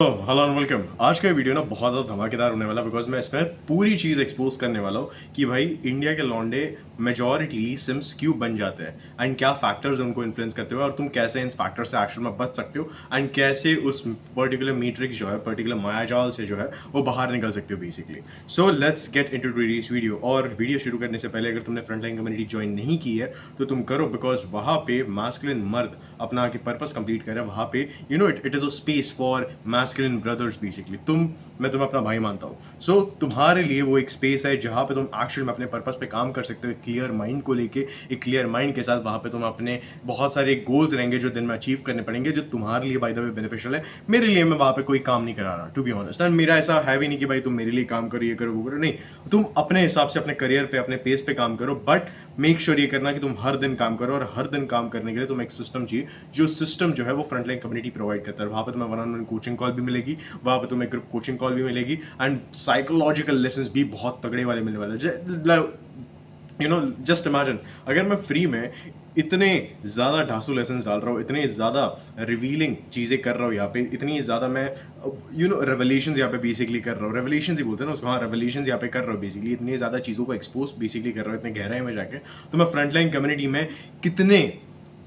Hello and welcome. आज का video ना बहुत ज़्यादा धमाकेदार होने वाला बिकॉज मैं इसमें पूरी चीज़ एक्सपोज करने वाला हूँ कि भाई इंडिया के लौंडे मेजॉरिटीली सिम्स क्यों बन जाते हैं एंड क्या फैक्टर्स उनको इन्फ्लुएंस करते हुए और तुम कैसे इन फैक्टर से एक्शन में बच सकते हो एंड कैसे उस पर्टिकुलर मैट्रिक्स जो है पर्टिकुलर मायाजाल से जो है वो बाहर निकल सकते हो basically. So let's get into this video. और वीडियो शुरू करने से पहले अगर तुमने फ्रंटलाइन कम्युनिटी ज्वाइन नहीं की है तो तुम करो बिकॉज वहाँ पे मास्कुलिन मर्द अपना आगे पर्पस कंप्लीट करे। वहाँ पे it is a space for masculine brothers basically. मैं तुम्हें अपना भाई मानता हूँ। सो तुम्हारे लिए वो एक स्पेस है जहाँ पे तुम एक्चुअल में अपने पर्पस पे काम कर सकते हो क्लियर माइंड को लेके। एक क्लियर माइंड के साथ वहाँ पे तुम अपने बहुत सारे गोल्स रहेंगे जो दिन में अचीव करने पड़ेंगे, जो तुम्हारे लिए बाय द वे बेनिफिशियल है। मेरे लिए मैं वहाँ पे कोई काम नहीं करा रहा टू बी ऑनेस्ट। एंड मेरा ऐसा है भी नहीं कि भाई तुम मेरे लिए काम करो, ये करो वो करो, नहीं। तुम अपने हिसाब से अपने करियर पे अपने पेस पे काम करो, बट मेक श्योर ये करना कि तुम हर दिन काम करो। और हर दिन काम करने के लिए तुम्हें एक सिस्टम चाहिए, जो सिस्टम जो है वो फ्रंटलाइन कम्युनिटी प्रोवाइड करता है। वहाँ पे तुम्हें one on one coaching call भी मिलेगी, वहाँ पे तुम्हें ग्रुप कोचिंग कॉल भी मिलेगी एंड साइकोलॉजिकल लेसन्स भी बहुत तगड़े वाले मिलने वाले। जस्ट इमेजिन अगर मैं फ्री में इतने ज़्यादा ढांसू लेसन्स डाल रहा हूँ, इतने ज़्यादा रिवीलिंग चीज़ें कर रहा हूँ यहाँ पे, इतनी ज़्यादा मैं रेवलेशंस यहाँ पे बेसिकली कर रहा हूँ। रेवलेशंस ही बोलते हैं ना उसको, हाँ रेवलेशंस यहाँ पे कर रहा हूँ बेसिकली। इतनी ज़्यादा चीज़ों को एक्सपोज बेसिकली कर रहा हूँ इतने गहराई में जाके। तो मैं फ्रंटलाइन कम्युनिटी में कितने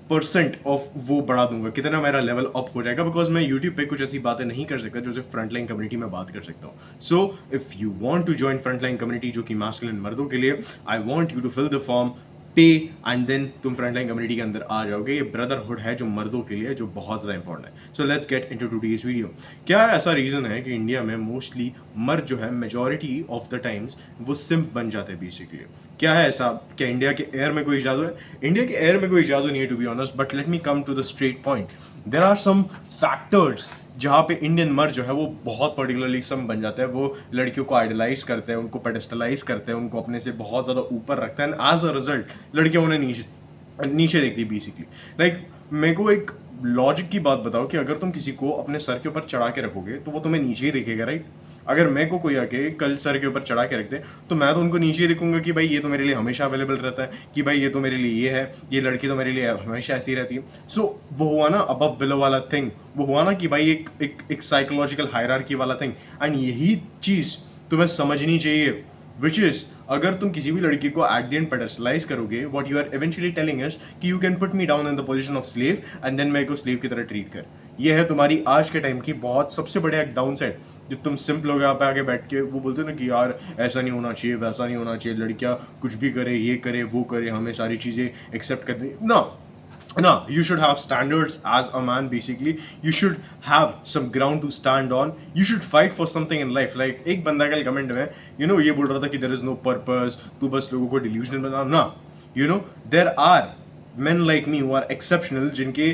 परसेंट ऑफ वो बढ़ा दूंगा, कितना मेरा लेवल अप हो जाएगा, बिकॉज मैं यूट्यूब पे कुछ ऐसी बातें नहीं कर सकता जो सिर्फ फ्रंटलाइन कम्युनिटी में बात कर सकता हूँ। So if you want to join frontline community जो कि मास्कुलिन मर्दों के लिए, I want you to fill the form, pay and then तुम फ्रंटलाइन कम्युनिटी के अंदर आ जाओगे। ये ब्रदरहुड है जो मर्दों के लिए, जो बहुत ज़्यादा इंपॉर्टेंट है। So let's get into today's video. क्या ऐसा रीज़न है कि इंडिया में मोस्टली मर्द जो है मेजॉरिटी ऑफ द टाइम्स वो सिम्प बन जाते हैं बेसिकली? क्या है ऐसा? क्या इंडिया के एयर में कोई जादू है? इंडिया के एयर में कोई जादू नहीं है to be honest, but let me come to the straight point. There are some factors जहाँ पे इंडियन मर्द जो है वो बहुत पर्टिकुलरली सम बन जाते हैं। वो लड़कियों को आइडलाइज करते हैं, उनको पेडेस्टलाइज करते हैं, उनको अपने से बहुत ज़्यादा ऊपर रखते हैं एंड एज अ रिजल्ट लड़कियाँ उन्हें नीचे नीचे देखती बेसिकली। लाइक मेरे को एक लॉजिक की बात बताओ कि अगर तुम किसी को अपने सर के ऊपर चढ़ा के रखोगे तो वो तुम्हें नीचे ही देखेगा, राइट? अगर मैं को कोई आके कल सर के ऊपर चढ़ा के रख दे तो मैं तो उनको नीचे ही दिखूंगा कि भाई ये तो मेरे लिए हमेशा अवेलेबल रहता है, कि भाई ये तो मेरे लिए ये है, ये लड़की तो मेरे लिए हमेशा ऐसी रहती है। सो वो हुआ ना अबव बिलो वाला थिंग, वो हुआ ना कि भाई एक साइकोलॉजिकल हायरार्की वाला थिंग। एंड यही चीज़ तुम्हें समझनी चाहिए, विच इज अगर तुम किसी भी लड़की को एट द एंड पेडस्टलाइज करोगे, what you are eventually telling is कि you can put me down in the position of slave and then मैं को स्लेव की तरह ट्रीट कर। ये है तुम्हारी आज के टाइम की बहुत सबसे बड़ा एक डाउन साइड। जो तुम सिंपल लोग यहाँ पे आगे बैठ के वो बोलते हो ना कि यार ऐसा नहीं होना चाहिए, वैसा नहीं होना चाहिए, लड़कियाँ कुछ भी करे, ये करे वो करे, हमें सारी चीज़ें एक्सेप्ट करनी ना ना। You should have standards as a man basically. You should have some ground to stand on. You should fight for something in life. Like एक बंदा कल कमेंट में ये बोल रहा था कि there is no purpose, तू बस लोगों को delusional बना ना। There are men like me who are exceptional, जिनके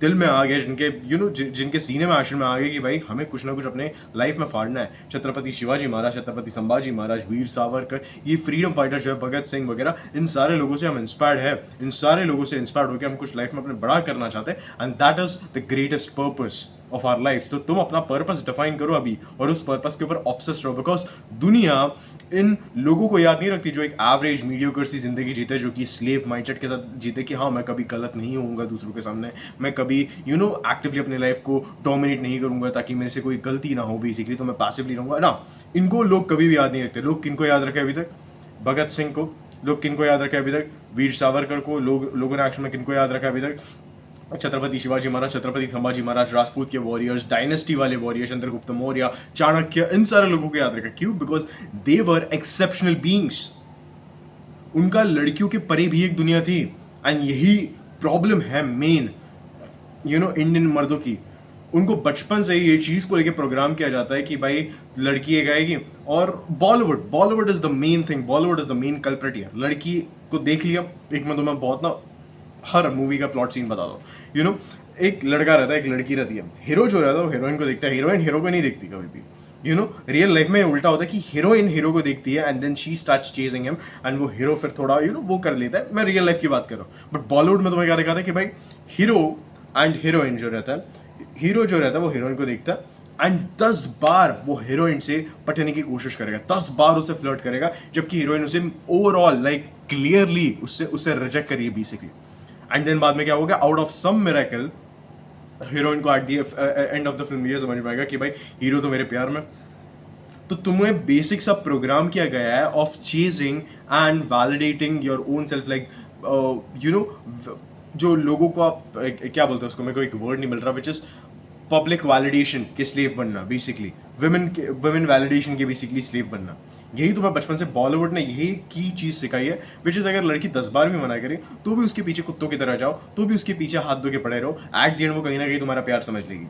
दिल में आ गया, जिनके सीने में आश्रम में आ गया कि भाई हमें कुछ ना कुछ अपने लाइफ में फाड़ना है। छत्रपति शिवाजी महाराज, छत्रपति संभाजी महाराज, वीर सावरकर, ये फ्रीडम फाइटर जो है भगत सिंह वगैरह, इन सारे लोगों से हम इंस्पायर्ड है। इन सारे लोगों से इंस्पायर्ड होकर हम कुछ लाइफ में अपने बड़ा करना चाहते हैं and that is the greatest purpose of our life. तो तुम अपना पर्पस डिफाइन करो अभी और उस पर्पस के ऊपर ऑब्सेस्ड रहो, बिकॉज दुनिया इन लोगों को याद नहीं रखती जो एक एवरेज मीडियोकर सी जिंदगी जीते, जो कि स्लेव माइंडसेट के साथ जीते कि हाँ मैं कभी गलत नहीं होऊंगा दूसरों के सामने, मैं कभी एक्टिवली अपने लाइफ को डोमिनेट नहीं करूंगा ताकि मेरे से कोई गलती ना हो बेसिकली, तो मैं पैसिवली रहूंगा ना। इनको लोग कभी भी याद नहीं रखते। लोग किनको याद रखे अभी तक? भगत सिंह को। लोग किनको याद रखे अभी तक? वीर सावरकर को। लोगों ने एक्शन में किनको याद रखा अभी तक? छत्रपति शिवाजी महाराज, छत्रपति संभाजी महाराज, राजपूत के वॉरियर्स, डायनेस्टी वाले वॉरियर्स, चंद्रगुप्त मौर्य, चाणक्य, इन सारे लोगों को याद रखा। क्यों? Because they were exceptional beings. उनका लड़कियों के परे भी एक दुनिया थी एंड यही प्रॉब्लम है मेन इंडियन मर्दों की। उनको बचपन से ही ये चीज़ को लेके प्रोग्राम किया जाता है कि भाई लड़की एक आएगी। और Bollywood is the main thing, Bollywood is the main culprit here. लड़की को देख लिया, एक मैं तुम्हें बहुत ना हर मूवी का प्लॉट सीन बता दो। एक लड़का रहता है, एक लड़की रहती है। हीरो जो रहता है वो हीरोइन को देखता है, हीरोइन हीरो को नहीं देखती कभी भी। रियल लाइफ में उल्टा होता है कि हीरोइन हीरो को देखती है and then she starts chasing him and वो हीरो फिर थोड़ा वो कर लेता है। मैं रियल लाइफ की बात कर रहा हूँ, बट बॉलीवुड में तुम्हें क्या दिखाता है कि भाई हीरो एंड हीरोइन जो रहता है, हीरो जो रहता है वो हीरोइन को देखता है एंड 10 बार वो हीरोइन से पटने की कोशिश करेगा, 10 बार उसे फ्लर्ट करेगा, जबकि हीरोइन उसे ओवरऑल क्लियरली उससे रिजेक्ट करिए बेसिकली। एंड देन बाद में क्या होगा? Out of some miracle heroine को at the end of the film ये समझ में आएगा कि भाई हीरो तो मेरे प्यार में। तो तुम्हें बेसिक सा प्रोग्राम किया गया है of chasing and validating your own self, like you know, जो लोगों को आप क्या बोलते हैं उसको, मेरे को एक वर्ड नहीं मिल रहा, विच इज पब्लिक वैलिडेशन के स्लेव बनना, बेसिकली वुमेन वैलिडेशन के बेसिकली स्लेव बनना। यही तुम्हें बचपन से बॉलीवुड ने यही की चीज़ सिखाई है, विच इज़ अगर लड़की 10 बार भी मना करे तो भी उसके पीछे कुत्तों की तरह जाओ, तो भी उसके पीछे हाथ धो के पड़े रहो, एट द एंड वो कहीं ना कहीं तुम्हारा प्यार समझ लेगी।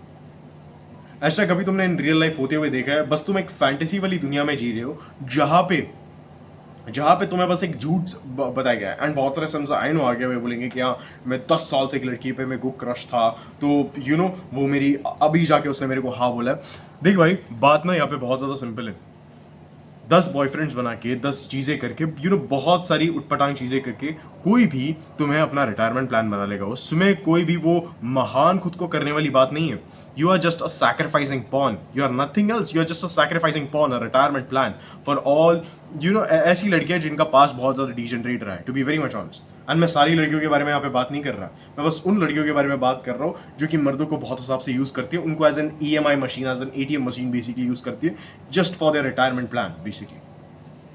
ऐसा कभी तुमने इन रियल लाइफ होते हुए देखा है? बस तुम एक फैंटेसी वाली दुनिया में जी रहे हो जहाँ पे तुम्हें बस एक झूठ बताया गया है। एंड बहुत सारे समझ आई नो आगे हुए बोलेंगे कि हाँ मैं 10 साल से एक लड़की पे मेरे को क्रश था, तो यू नो वो मेरी अभी जाके उसने मेरे को हाँ बोला है। देख भाई, बात ना यहाँ पे बहुत ज़्यादा सिंपल है। 10 बॉयफ्रेंड्स बना के 10 चीज़ें करके यू नो बहुत सारी उटपटांग चीज़ें करके कोई भी तुम्हें अपना रिटायरमेंट प्लान बना लेगा। उसमें कोई भी वो महान खुद को करने वाली बात नहीं है। You are just a sacrificing pawn, you are nothing else, you are just a sacrificing pawn, a retirement plan for all you know ऐसी लड़कियां जिनका पास बहुत ज़्यादा डिजनरेट रहा है, to be very much honest. And मैं सारी लड़कियों के बारे में यहाँ पे बात नहीं कर रहा, मैं बस उन लड़कियों के बारे में बात कर रहा हूँ जो कि मर्दों को बहुत हिसाब से यूज़ करती है, उनको as an EMI machine, as an ATM machine basically use करती है, just for their retirement plan basically.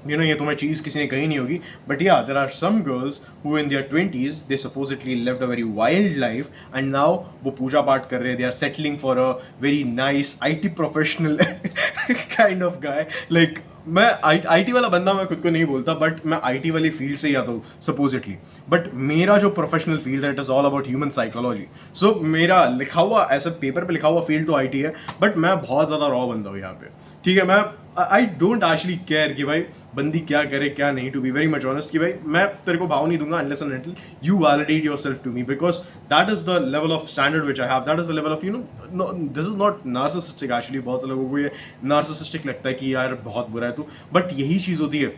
you know ये तुम्हें चीज़ किसी ने कही नहीं होगी, बट या there are some girls who in their 20s they supposedly lived a very wild life and now वो पूजा पाठ कर रहे हैं, they are settling for a very nice IT professional kind of guy. Like मैं IT वाला बंदा मैं खुद को नहीं बोलता, बट मैं IT वाली फील्ड से ही आता हूँ सपोजिटली, बट मेरा जो प्रोफेशनल फील्ड है it is all about human psychology. So मेरा लिखा हुआ ऐसा पेपर पे लिखा हुआ फील्ड तो IT है, बट मैं बहुत ज़्यादा रॉ बंदा हूँ यहाँ पे, ठीक है। मैं आई डोंट एक्चुअली केयर कि भाई बंदी क्या करे क्या नहीं, to be very much honest, कि भाई मैं तेरे को भाव नहीं दूंगा unless and until you validate yourself to me, because that is the level of standard which I have, that is the level of you know, this is not narcissistic actually. बहुत से लोगों को ये नार्सिसिस्टिक लगता है कि यार बहुत बुरा है तू, बट यही चीज़ होती है,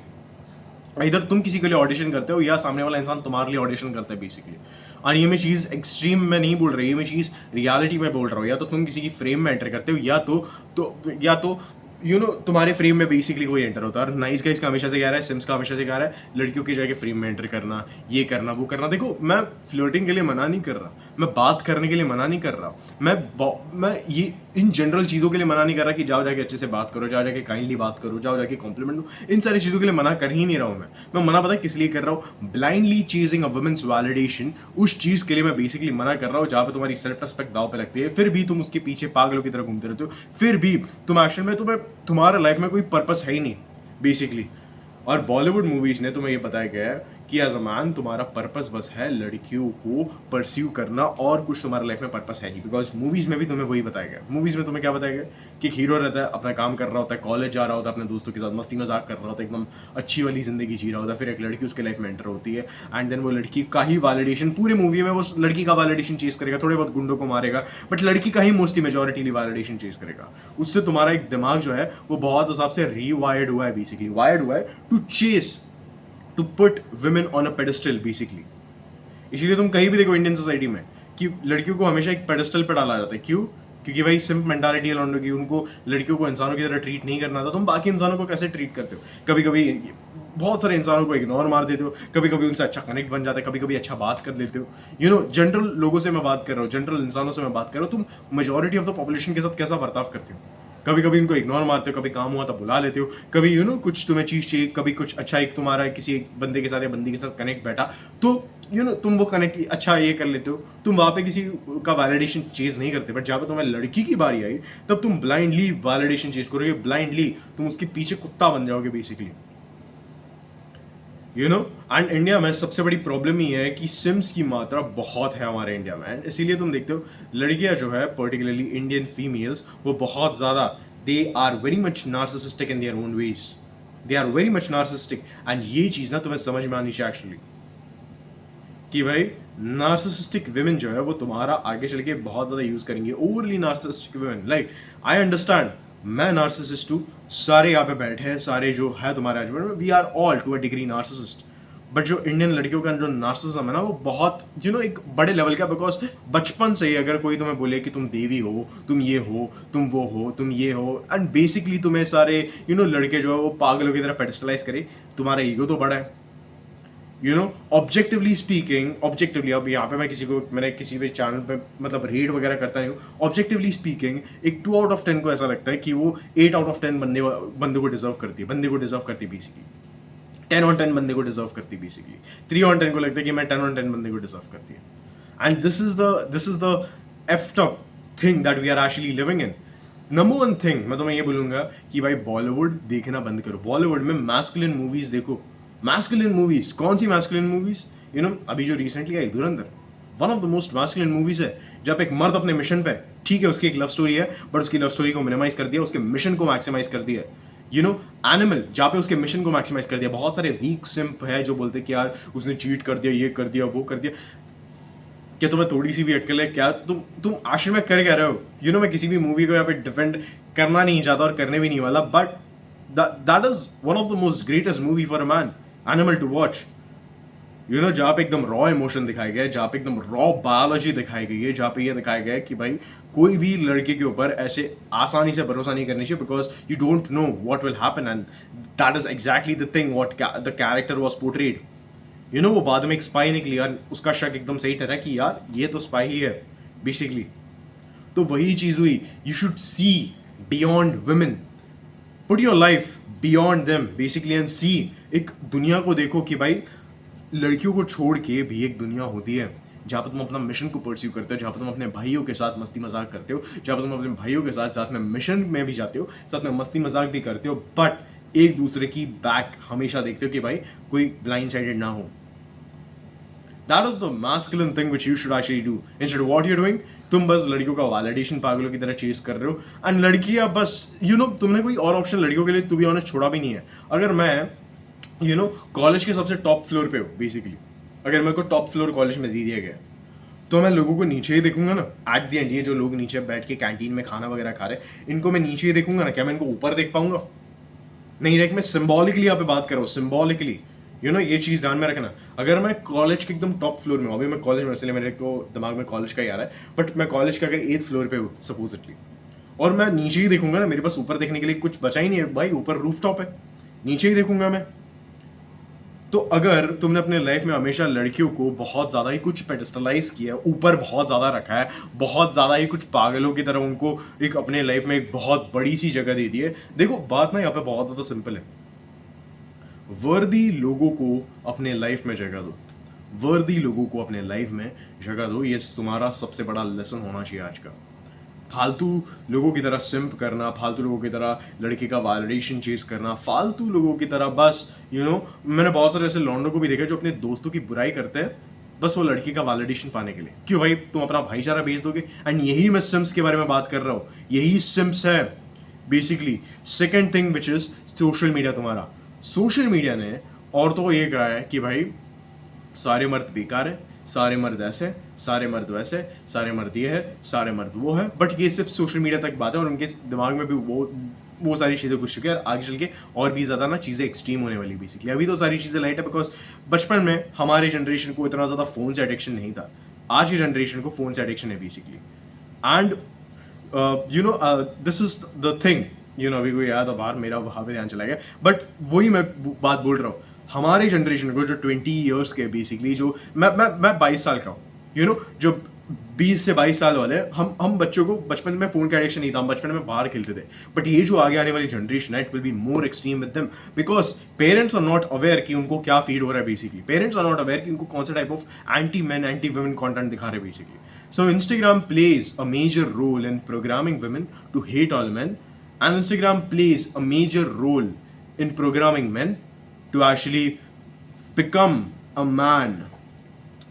इधर तुम किसी के लिए ऑडिशन करते हो या सामने वाला इंसान तुम्हारे लिए ऑडिशन करता है बेसिकली। और ये मैं चीज़ एक्सट्रीम में नहीं बोल रही, ये मैं चीज़ रियलिटी में बोल रहा हूँ। या तो तुम किसी की फ्रेम में एंटर करते हो या तो यू नो तुम्हारे फ्रेम में बेसिकली कोई एंटर होता है। और नाइस गाइस का हमेशा से कह रहा है, सिम्स का हमेशा से कह रहा है लड़कियों की जाके फ्रेम में एंटर करना, ये करना वो करना। देखो मैं फ्लर्टिंग के लिए मना नहीं कर रहा, मैं बात करने के लिए मना नहीं कर रहा, मैं ये इन जनरल चीज़ों के लिए मना नहीं कर रहा कि जाओ जाके अच्छे से बात करो, जाओ जाके काइंडली बात करो, जाओ जाके कॉम्प्लीमेंट दो, इन सारी चीज़ों के लिए मना कर ही नहीं रहा हूँ मैं मना पता है किस लिए कर रहा हूँ? Blindly chasing a women's validation, उस चीज़ के लिए मैं बेसिकली मना कर रहा हूँ जहाँ पे तुम्हारी सेल्फ रिस्पेक्ट दाव पे लगती है, फिर भी तुम उसके पीछे पागलों की तरह घूमते रहते हो, फिर भी तुम एक्शन में तुम्हारा लाइफ में कोई पर्पस है ही नहीं बेसिकली। और बॉलीवुड मूवीज ने तुम्हें ये बताया गया है कि एज अ मैन तुम्हारा पर्पस बस है लड़कियों को परस्यू करना, और कुछ तुम्हारे लाइफ में पर्पस है नहीं। बिकॉज मूवीज में भी तुम्हें वही बताया गया। मूवीज में तुम्हें क्या बताया गया कि हीरो रहता है, अपना काम कर रहा होता है, कॉलेज जा रहा होता है, अपने दोस्तों के साथ मस्ती मजाक कर रहा होता है, एकदम अच्छी वाली जिंदगी जी रहा होता है, फिर एक लड़की उसके लाइफ में एंटर होती है एंड देन वो लड़की का ही वैलिडेशन, पूरे मूवी में वो लड़की का वैलिडेशन चेज करेगा, थोड़े बहुत गुंडों को मारेगा, बट लड़की का ही मोस्टली मेजोरिटी वैलिडेशन चेज करेगा। उससे तुम्हारा एक दिमाग जो है वो बहुत हिसाब से रीवायर्ड हुआ है, बेसिकली वायर्ड हुआ है to chase, to put women on a pedestal basically. इसीलिए तुम कहीं भी देखो इंडियन सोसाइटी में कि लड़कियों को हमेशा एक पेडिस्टल पर डाला जाता है। क्यों? क्योंकि भाई सिंप मेंटालिटी है लौंडों की, उनको लड़कियों को इंसानों की तरह ट्रीट नहीं करना था। तुम बाकी इंसानों को कैसे ट्रीट करते हो? कभी कभी बहुत सारे इंसानों को इग्नोर मार देते हो, कभी कभी उनसे अच्छा कनेक्ट बन जाता है, कभी कभी अच्छा बात कर लेते हो। यू नो जनरल लोगों से मैं बात कर रहा हूँ, जनरल इंसानों से मैं बात कर रहा हूँ। तुम मेजोरिटी ऑफ द पॉपुलेशन के साथ कैसा बर्ताव करते हो? कभी कभी इनको इग्नोर मारते हो, कभी काम हुआ तो बुला लेते हो, कभी यू नो कुछ तुम्हें चीज़ चाहिए, कभी कुछ अच्छा एक तुम्हारा किसी एक बंदे के साथ या बंदी के साथ कनेक्ट बैठा तो यू नो तुम वो कनेक्ट अच्छा ये कर लेते हो, तुम वहाँ पे किसी का वैलिडेशन चेज नहीं करते। बट जहाँ पे तुम्हें लड़की की बारी आई तब तुम ब्लाइंडली वैलिडेशन चेज करोगे, ब्लाइंडली तुम उसके पीछे कुत्ता बन जाओगे basically, you no. And India में सबसे बड़ी प्रॉब्लम ही है कि सिम्स की मात्रा बहुत है हमारे इंडिया में। एंड इसीलिए तुम देखते हो लड़कियां जो है पर्टिकुलरली इंडियन फीमेल्स वो बहुत ज़्यादा they are very much narcissistic in their own ways, they are very much narcissistic. And ये चीज़ ना तुम्हें समझ में आनी चाहिए एक्चुअली कि भाई नार्सिसिस्टिक विमेन जो है वो तुम्हारा आगे चल के बहुत ज़्यादा यूज़ करेंगे। Overly narcissistic women, like I understand, मैं नार्सिसिस्ट हूँ, सारे यहाँ पे बैठे हैं, सारे जो है तुम्हारे हस्बैंड में, we are all to a degree narcissist. But जो इंडियन लड़कियों का जो नार्सिसिज्म है ना वो बहुत यू नो एक बड़े लेवल का, बिकॉज बचपन से ही अगर कोई तुम्हें बोले कि तुम देवी हो, तुम ये हो, तुम वो हो, तुम ये हो, एंड बेसिकली तुम्हें सारे यू नो लड़के जो है वो पागलों की तरह पेडिस्टलाइज करे, तुम्हारा ईगो तो बड़ा है। You know objectively speaking, objectively, अब यहाँ पे मैंने किसी भी चैनल पे मतलब रेट वगैरह करता नहीं हूँ, ऑब्जेक्टिवली स्पीकिंग एक 2 आउट ऑफ 10 को ऐसा लगता है कि वो 8 आउट ऑफ 10 बंदे को डिजर्व करती है, बेसिकली 10 ऑन 10 बंदे को डिजर्व करती है बेसिकली, 3 ऑन 10 को लगता है कि मैं 10 ऑन 10 बंदे को डिजर्व करती है। And this is the effed up thing that we are actually living in. Number one thing मैं तुम्हें ये बोलूंगा कि भाई बॉलीवुड देखना बंद करो, बॉलीवुड में मैस्कुलिन मूवीज देखो। मैस्कुलिन मूवीज, कौन सी मैस्कुलिन मूवीज? अभी जो recently I Dhurandhar, one of the most masculine movies है, जब एक मर्द अपने मिशन पे, ठीक है उसकी एक लव स्टोरी है बट उसकी लव स्टोरी को मिनिमाइज कर दिया, उसके मिशन को मैक्सिमाइज कर दिया। एनिमल, जहाँ पे उसके मिशन को मैक्सिमाइज कर दिया। बहुत सारे वीक सिंप है जो बोलते कि यार उसने चीट कर दिया, ये कर दिया, वो कर दिया। क्या तुम्हें थोड़ी सी भी अक्ल है क्या? तुम आखिर में कर क्या रहे हो? मैं किसी भी मूवी को यहाँ पे डिफेंड करना नहीं चाहता और करने भी नहीं वाला, but that is one of the most greatest movie for a man, Animal to watch. जहाँ पे एकदम रॉ इमोशन दिखाया गया है, जहाँ पे एकदम रॉ बायोलॉजी दिखाई गई है, जहाँ पे ये दिखाया गया है कि भाई कोई भी लड़के के ऊपर ऐसे आसानी से भरोसा नहीं करनी चाहिए, because you don't know what will happen, and that is exactly the thing what the character was portrayed. वो बाद में एक स्पाई निकली यार, उसका शक एकदम सही ठहरा कि यार ये तो स्पाई ही है बेसिकली। तो वही चीज हुई, you should see beyond women, put your life beyond them basically, and see, एक दुनिया को देखो कि भाई लड़कियों को छोड़ के भी एक दुनिया होती है जहाँ पर तुम अपना मिशन को परस्यू करते हो, जहाँ पर तुम अपने भाइयों के साथ मस्ती मजाक करते हो, जहाँ पर तुम अपने भाइयों के साथ साथ में मिशन में भी जाते हो, साथ में मस्ती मजाक भी करते हो, बट एक दूसरे की बैक हमेशा देखते हो कि भाई कोई ब्लाइंड साइडेड ना हो। That is the masculine thing which you should actually do. Instead of what you're doing, तुम बस लड़कियों का वैलिडेशन पागलों की तरह चेस कर रहे हो, एंड लड़कियां बस तुमने कोई और ऑप्शन लड़कियों के लिए टू बी ऑनेस्ट छोड़ा भी नहीं है। अगर मैं कॉलेज के सबसे टॉप फ्लोर पे हो बेसिकली, अगर मेरे को टॉप फ्लोर कॉलेज में दे दिया गया तो मैं लोगों को नीचे ही देखूंगा ना। एट द एंड ये जो लोग नीचे बैठ के कैंटीन में खाना वगैरह खा रहे हैं, इनको मैं नीचे ही देखूंगा ना, क्या मैं इनको ऊपर देख पाऊंगा? नहीं, मैं सिंबॉलिकली यहाँ पे बात कर रहा हूँ, सिंबॉलिकली। ये चीज़ ध्यान में रखना। अगर मैं कॉलेज के एकदम टॉप फ्लोर में हूँ, अभी मैं कॉलेज में, इसलिए मेरे को दिमाग में कॉलेज का ही आ रहा है, बट मैं कॉलेज के अगर 8th फ्लोर पे हूँ सपोजिटली, और मैं नीचे ही देखूंगा ना, मेरे पास ऊपर देखने के लिए कुछ बचा ही नहीं है भाई, ऊपर रूफ टॉप है, नीचे ही देखूंगा मैं। तो अगर तुमने अपने लाइफ में हमेशा लड़कियों को बहुत ज़्यादा ही कुछ पेडिस्टलाइज किया, ऊपर बहुत ज़्यादा रखा है, बहुत ज़्यादा ही कुछ पागलों की तरह उनको एक अपने लाइफ में एक बहुत बड़ी सी जगह दे दी है, देखो बात ना यहाँ पे बहुत ज़्यादा सिंपल है। वर्दी लोगों को अपने लाइफ में जगह दो, वर्दी लोगों को अपने लाइफ में जगह दो, ये तुम्हारा सबसे बड़ा लेसन होना चाहिए आज का। फालतू लोगों की तरह सिंप करना, फालतू लोगों की तरह लड़के का वैलिडेशन चेज करना, फालतू लोगों की तरह बस मैंने बहुत सारे ऐसे लौंडों को भी देखा जो अपने दोस्तों की बुराई करते हैं बस वो लड़की का वैलिडेशन पाने के लिए। क्यों भाई, तुम अपना भाईचारा बेच दोगे? एंड यही मैं सिम्स के बारे में बात कर रहा हूँ, यही सिम्स है basically. Second thing which is social media. तुम्हारा सोशल मीडिया ने औरतों को ये कहा है कि भाई सारे मर्द बेकार है, सारे मर्द ऐसे, सारे मर्द वैसे, सारे मर्द ये है, सारे मर्द वो है, बट ये सिर्फ सोशल मीडिया तक बात है, और उनके दिमाग में भी वो सारी चीज़ें घुस चुकी है, और आगे चल के और भी ज़्यादा ना चीज़ें एक्सट्रीम होने वाली बेसिकली। अभी तो सारी चीज़ें लाइट है, बिकॉज बचपन में हमारे जनरेशन को इतना ज़्यादा फ़ोन से एडिक्शन नहीं था, आज की जनरेशन को फ़ोन से एडिक्शन है basically. And this is the thing, अभी कोई याद बाहर मेरा वहाँ पे ध्यान चला गया, बट वही मैं बात बोल रहा हूँ, हमारे जनरेशन को जो 20 ईयर्स के बेसिकली, जो मैं 22 साल का हूँ, जो 20 से 22 साल वाले, हम बच्चों को बचपन में फोन का एडिक्शन नहीं था, हम बचपन में बाहर खेलते थे, बट ये जो आगे आने वाली जनरेशन है, it will be more extreme with them, because parents are not aware कि उनको क्या फीड हो रहा है basically, parents are not aware कि उनको कौन सा type of anti man anti women content दिखा रहे हैं basically. So Instagram plays a major role in programming women to hate all men, and Instagram plays a major role in programming men to actually become a man.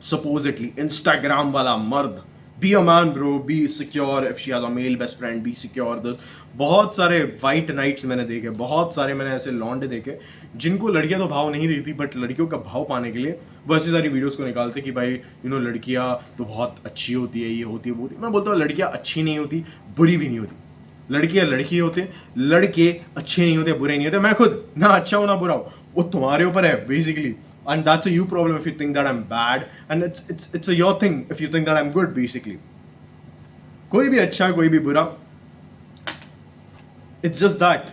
Supposedly, Instagram wala mard, be a man bro, be secure, if she has a male best friend, be secure this। बहुत सारे white nights मैंने देखे, बहुत सारे मैंने ऐसे लॉन्डे देखे जिनको लड़कियां तो भाव नहीं देती, बट लड़कियों का भाव पाने के लिए वो ऐसी सारी वीडियोस को निकालते कि भाई लड़कियां तो बहुत अच्छी होती है, ये होती है, वो होती है। मैं बोलता हूँ लड़कियां अच्छी नहीं होती, बुरी भी नहीं होती, लड़कियां लड़की होते, लड़के अच्छे नहीं होते, बुरे नहीं होते। मैं खुद ना अच्छा हूं ना बुरा हूं, वो तुम्हारे ऊपर है basically, and that's a you problem if you think that I am bad, and it's a your thing if you think that I am good basically. कोई भी अच्छा, कोई भी बुरा, it's just that.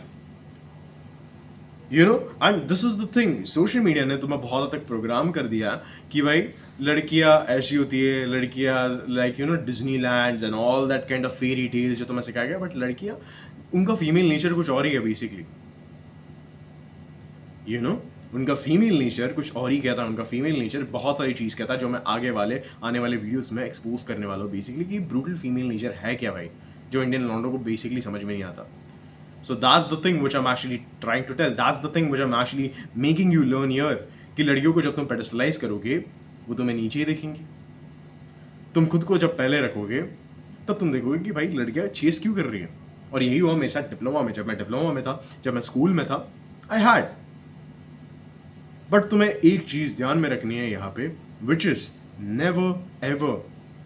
You know, and this is the thing, social media ने तुम्हें बहुत हद तक प्रोग्राम कर दिया कि भाई लड़कियां ऐसी होती है, लड़कियां like you know Disneyland and all that kind of fairy tale जो तुम्हें सिखाया गया, बट लड़कियां, उनका फीमेल नेचर कुछ और ही है बेसिकली, यू नो, उनका फीमेल नेचर कुछ और ही कहता है, उनका फीमेल नेचर बहुत सारी चीज़ कहता है जो मैं आने वाले वीडियोस में एक्सपोज करने वाला हूँ बेसिकली, कि ब्रूटल फीमेल नेचर है क्या भाई, जो इंडियन लॉन्डो को बेसिकली समझ में नहीं आता. So that's the thing which I'm actually trying to tell. That's the thing which I'm actually making you learn here. कि लड़कियों को जब तुम पेडिस्टलाइज करोगे वो तुम्हें नीचे ही देखेंगी. तुम खुद को जब पहले रखोगे तब तुम देखोगे कि भाई लड़कियां चेस क्यों कर रही है. और यही हुआ मेरे साथ डिप्लोमा में. जब मैं डिप्लोमा में था, जब मैं स्कूल में था, आई हैड. बट तुम्हें एक चीज ध्यान में रखनी है यहाँ पे, which is never ever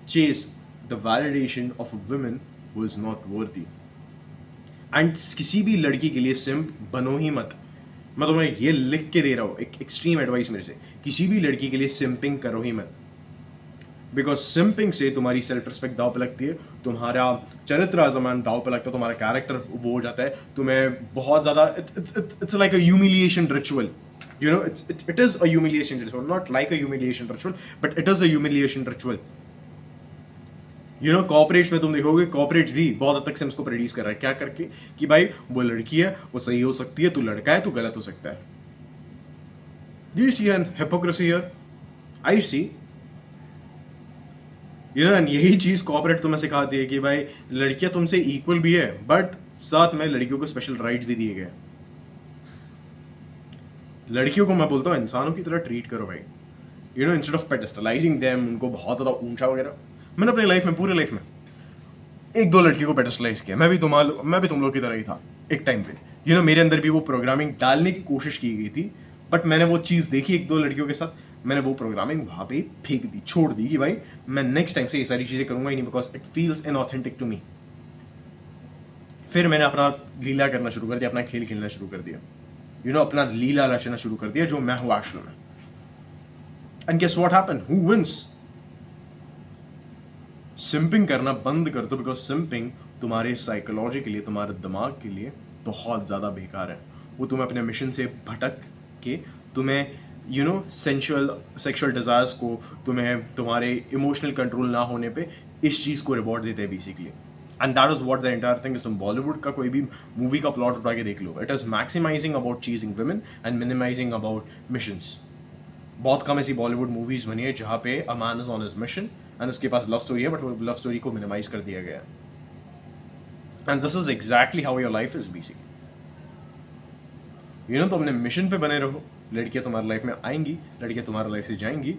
chase the validation of a woman who is not worthy. And किसी भी लड़की के लिए सिम्प बनो ही मत. मैं तुम्हें ये लिख के दे रहा हूँ, एक एक्सट्रीम एडवाइस मेरे से, किसी भी लड़की के लिए सिम्पिंग करो ही मत. बिकॉज सिम्पिंग से तुम्हारी सेल्फ रिस्पेक्ट दाव पे लगती है, तुम्हारा चरित्र आजमान दाव पे लगता है, तुम्हारा कैरेक्टर वो हो जाता है, तुम्हें बहुत ज़्यादा it's like a humiliation ritual. You know, it is a humiliation ritual, not like a humiliation ritual, but it is a humiliation ritual. You know, corporates में तुम देखोगे, कॉर्पोरेट्स भी बहुत हद तक सिम्स को प्रोड्यूस कर रहा है. क्या करके? कि भाई वो लड़की है, वो सही हो सकती है, तू लड़का है, तू गलत हो सकता है. Do you see an hypocrisy here? I see. You know, and यही चीज़ कॉर्पोरेट तुम्हें सिखाती है कि भाई लड़कियां तुमसे इक्वल भी है, बट साथ में लड़कियों को स्पेशल राइट्स भी दिए गए. लड़कियों को मैं बोलता हूँ इंसानों की तरह ट्रीट करो भाई. You know, instead of pedestalizing them, उनको बहुत ज़्यादा ऊंचा वगैरह. मैंने अपनी लाइफ में, पूरी लाइफ में एक दो लड़कियों को पेडेस्टलाइज किया. मैं भी तुम लोग की तरह ही था एक टाइम पे. यू नो, मेरे अंदर भी वो प्रोग्रामिंग डालने की कोशिश की गई थी, बट मैंने वो चीज़ देखी एक दो लड़कियों के साथ, मैंने वो प्रोग्रामिंग वहाँ पे फेंक दी, छोड़ दी कि भाई मैं नेक्स्ट टाइम से ये सारी चीज़ें करूँगा ही नहीं, because it feels inauthentic to me. फिर मैंने अपना लीला करना शुरू कर दिया, अपना खेल खेलना शुरू कर दिया. यू नो, अपना लीला रचना शुरू कर दिया जो मैं हूँ एक्चुअल में. And guess what happened? Who wins? Simping करना बंद कर दो, बिकॉज सिंपिंग तुम्हारे साइकोलॉजी के लिए, तुम्हारे दिमाग के लिए बहुत ज़्यादा बेकार है. वो तुम्हें अपने मिशन से भटक के, तुम्हें यू नो सेक्शुअल डिज़ायर्स को, तुम्हें तुम्हारे इमोशनल कंट्रोल ना होने पे इस चीज़ को रिवॉर्ड देते हैं basically. And that is what the entire thing is. तुम बॉलीवुड का कोई भी मूवी का प्लॉट उठा के देख लो, it is maximizing about chasing women and minimizing about missions. बहुत कम ऐसी बॉलीवुड मूवीज बनी है जहाँ पे a man is on his mission and उसके पास लव स्टोरी है, बट वो लव स्टोरी को मिनिमाइज कर दिया गया. And this is exactly how your life is basically. You know, तो अपने मिशन पे बने रहो. लड़कियां तुम्हारी लाइफ में आएंगी, लड़कियां तुम्हारी लाइफ से जाएंगी,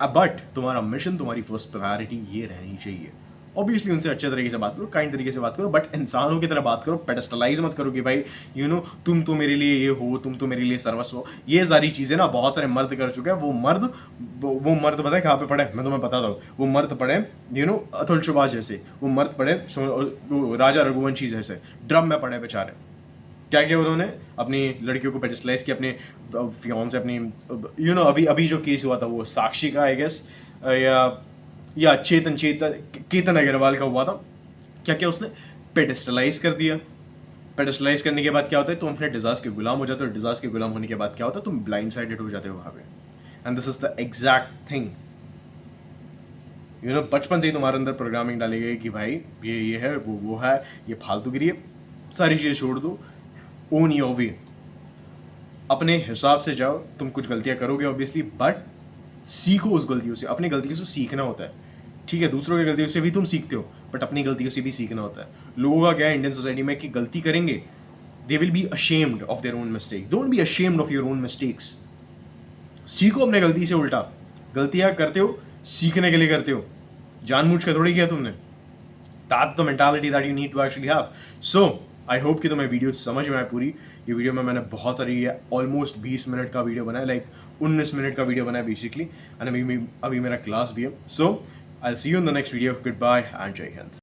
बट तुम्हारा मिशन, तुम्हारी फर्स्ट प्रायोरिटी ये रहनी चाहिए. ऑब्वियसली उनसे अच्छे तरीके से बात करो, काइंड तरीके से बात करो, बट इंसानों की तरह बात करो. पेडेस्टलाइज मत करो कि भाई यू नो तुम तो मेरे लिए ये हो, तुम तो मेरे लिए सर्वस्व हो. ये सारी चीज़ें ना बहुत सारे मर्द कर चुके हैं. वो मर्द पता है कहाँ पे पड़े? मैं तुम्हें बताता हूँ. वो मर्द पड़े यू नो अतुल सुभाष जैसे, वो मर्द पड़े राजा रघुवंशी जैसे ड्रम में पड़े बेचारे. क्या किया उन्होंने? अपनी लड़कियों को पेडिस्टलाइज किया, अपने फियांस से, अपनी यू नो अभी जो केस हुआ था वो साक्षी का आई गेस, या केतन अग्रवाल का हुआ था. क्या क्या उसने पेडिस्टलाइज कर दिया. पेडिस्टलाइज करने के बाद क्या होता है? तुम अपने डिजास्ट के गुलाम हो जाते हो. डिजास्ट के गुलाम होने के बाद क्या होता है? तुम ब्लाइंड साइडेड हो जाते हो वहाँ पे. And this is the exact thing. You know, बचपन से ही तुम्हारे अंदर प्रोग्रामिंग डाली गई कि भाई ये है, वो है, ये फालतूगिरी है. सारी चीज़ें छोड़ दो, ओन योर वे, अपने हिसाब से जाओ. तुम कुछ गलतियां करोगे ऑब्वियसली, बट सीखो उस गलतियों से. अपनी गलतियों से सीखना होता है, ठीक है? दूसरों की गलतियों से भी तुम सीखते हो, बट अपनी गलतियों से भी सीखना होता है. लोगों का क्या है इंडियन सोसाइटी में कि गलती करेंगे, they will be ashamed of their own mistake. Don't be ashamed of your own mistakes. सीखो अपने गलती से. उल्टा गलतियां करते हो सीखने के लिए करते हो, जानबूझ कर थोड़ी किया तुमने. That's the mentality that you need to actually have. So I hope कि तुम्हें वीडियो समझ में आए पूरी. ये वीडियो में मैंने बहुत सारी, ऑलमोस्ट 20 मिनट का वीडियो बनाया, लाइक 19 मिनट का वीडियो बनाया बेसिकली. एंड अभी मेरा क्लास भी है. So I will see you in the next video. Goodbye and Jai Hind.